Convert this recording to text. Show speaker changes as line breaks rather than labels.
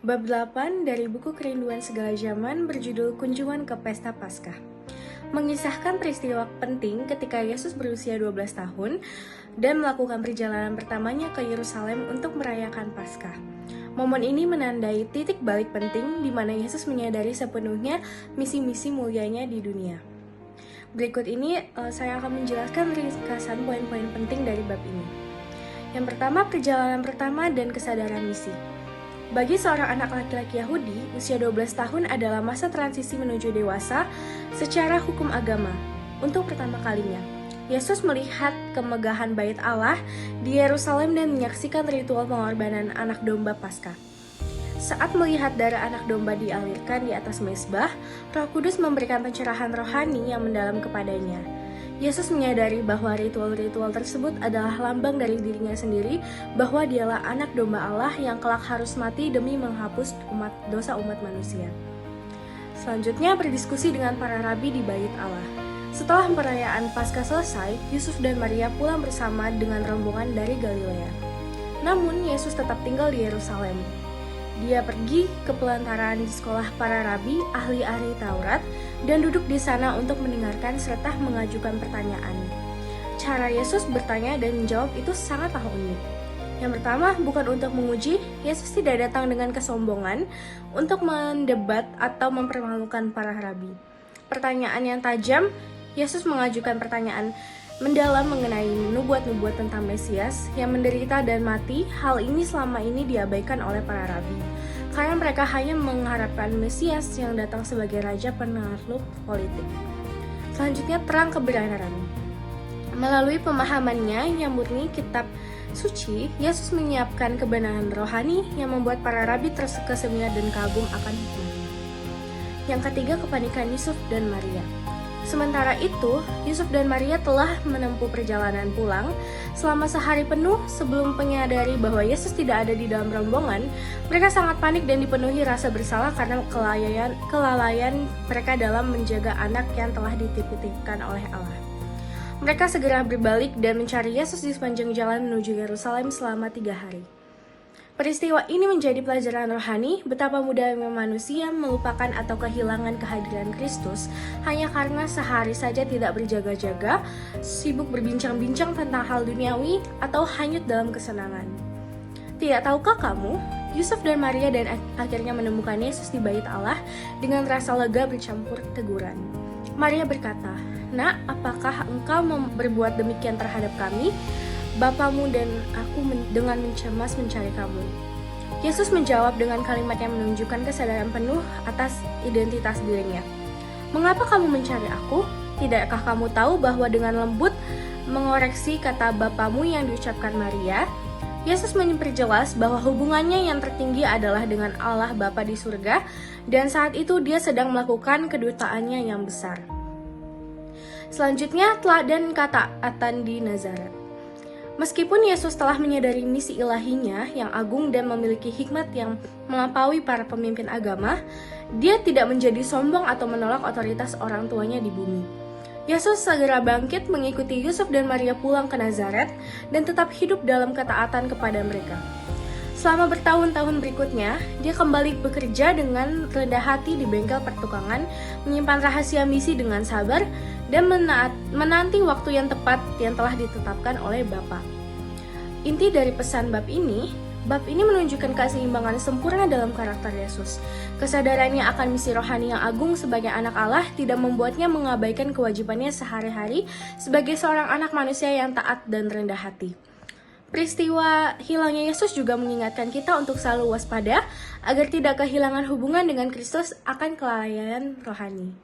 Bab 8 dari buku Kerinduan Segala Zaman berjudul Kunjungan ke Pesta Paskah. Mengisahkan peristiwa penting ketika Yesus berusia 12 tahun dan melakukan perjalanan pertamanya ke Yerusalem untuk merayakan Paskah. Momen ini menandai titik balik penting di mana Yesus menyadari sepenuhnya misi-misi mulianya di dunia. Berikut ini saya akan menjelaskan ringkasan poin-poin penting dari bab ini. Yang pertama, perjalanan pertama dan kesadaran misi. Bagi seorang anak laki-laki Yahudi, usia 12 tahun adalah masa transisi menuju dewasa secara hukum agama. Untuk pertama kalinya, Yesus melihat kemegahan bait Allah di Yerusalem dan menyaksikan ritual pengorbanan anak domba Paskah. Saat melihat darah anak domba dialirkan di atas mezbah, Roh Kudus memberikan pencerahan rohani yang mendalam kepadanya. Yesus menyadari bahwa ritual-ritual tersebut adalah lambang dari dirinya sendiri, bahwa dialah anak domba Allah yang kelak harus mati demi menghapus dosa umat manusia. Selanjutnya, berdiskusi dengan para rabi di bait Allah. Setelah perayaan Paskah selesai, Yusuf dan Maria pulang bersama dengan rombongan dari Galilea. Namun, Yesus tetap tinggal di Yerusalem. Dia pergi ke pelantaran di sekolah para rabi, ahli-ahli Taurat, dan duduk di sana untuk mendengarkan serta mengajukan pertanyaan. Cara Yesus bertanya dan menjawab itu sangatlah unik. Yang pertama, bukan untuk menguji, Yesus tidak datang dengan kesombongan untuk mendebat atau mempermalukan para rabi. Pertanyaan yang tajam, Yesus mengajukan pertanyaan mendalam mengenai nubuat-nubuat tentang Mesias yang menderita dan mati. Hal ini selama ini diabaikan oleh para rabi, karena mereka hanya mengharapkan Mesias yang datang sebagai raja penakluk politik. Selanjutnya, terang kebenaran. Melalui pemahamannya yang murni kitab suci, Yesus menyiapkan kebenaran rohani yang membuat para rabi terkesima dan kagum akan hikmatnya. Yang ketiga, kepanikan Yusuf dan Maria. Sementara itu, Yusuf dan Maria telah menempuh perjalanan pulang. Selama sehari penuh sebelum menyadari bahwa Yesus tidak ada di dalam rombongan, mereka sangat panik dan dipenuhi rasa bersalah karena kelalaian mereka dalam menjaga anak yang telah dititipkan oleh Allah. Mereka segera berbalik dan mencari Yesus di sepanjang jalan menuju Yerusalem selama 3 hari. Peristiwa ini menjadi pelajaran rohani betapa mudahnya manusia melupakan atau kehilangan kehadiran Kristus hanya karena sehari saja tidak berjaga-jaga, sibuk berbincang-bincang tentang hal duniawi, atau hanyut dalam kesenangan. Tidak tahukah kamu, Yusuf dan Maria dan akhirnya menemukan Yesus di bait Allah dengan rasa lega bercampur teguran. Maria berkata, "Nak, apakah engkau berbuat demikian terhadap kami? Bapamu dan aku dengan mencemas mencari kamu." Yesus menjawab dengan kalimat yang menunjukkan kesadaran penuh atas identitas dirinya. "Mengapa kamu mencari aku? Tidakkah kamu tahu bahwa dengan lembut mengoreksi kata Bapamu yang diucapkan Maria?" Yesus memperjelas bahwa hubungannya yang tertinggi adalah dengan Allah Bapa di surga, dan saat itu dia sedang melakukan kedutaannya yang besar. Selanjutnya, teladan ketaatan di Nazaret. Meskipun Yesus telah menyadari misi ilahinya yang agung dan memiliki hikmat yang melampaui para pemimpin agama, dia tidak menjadi sombong atau menolak otoritas orang tuanya di bumi. Yesus segera bangkit mengikuti Yusuf dan Maria pulang ke Nazaret dan tetap hidup dalam ketaatan kepada mereka. Selama bertahun-tahun berikutnya, dia kembali bekerja dengan rendah hati di bengkel pertukangan, menyimpan rahasia misi dengan sabar, dan menanti waktu yang tepat yang telah ditetapkan oleh Bapa. Inti dari pesan bab ini menunjukkan keseimbangan sempurna dalam karakter Yesus. Kesadarannya akan misi rohani yang agung sebagai anak Allah tidak membuatnya mengabaikan kewajibannya sehari-hari sebagai seorang anak manusia yang taat dan rendah hati. Peristiwa hilangnya Yesus juga mengingatkan kita untuk selalu waspada agar tidak kehilangan hubungan dengan Kristus akan kelalaian rohani.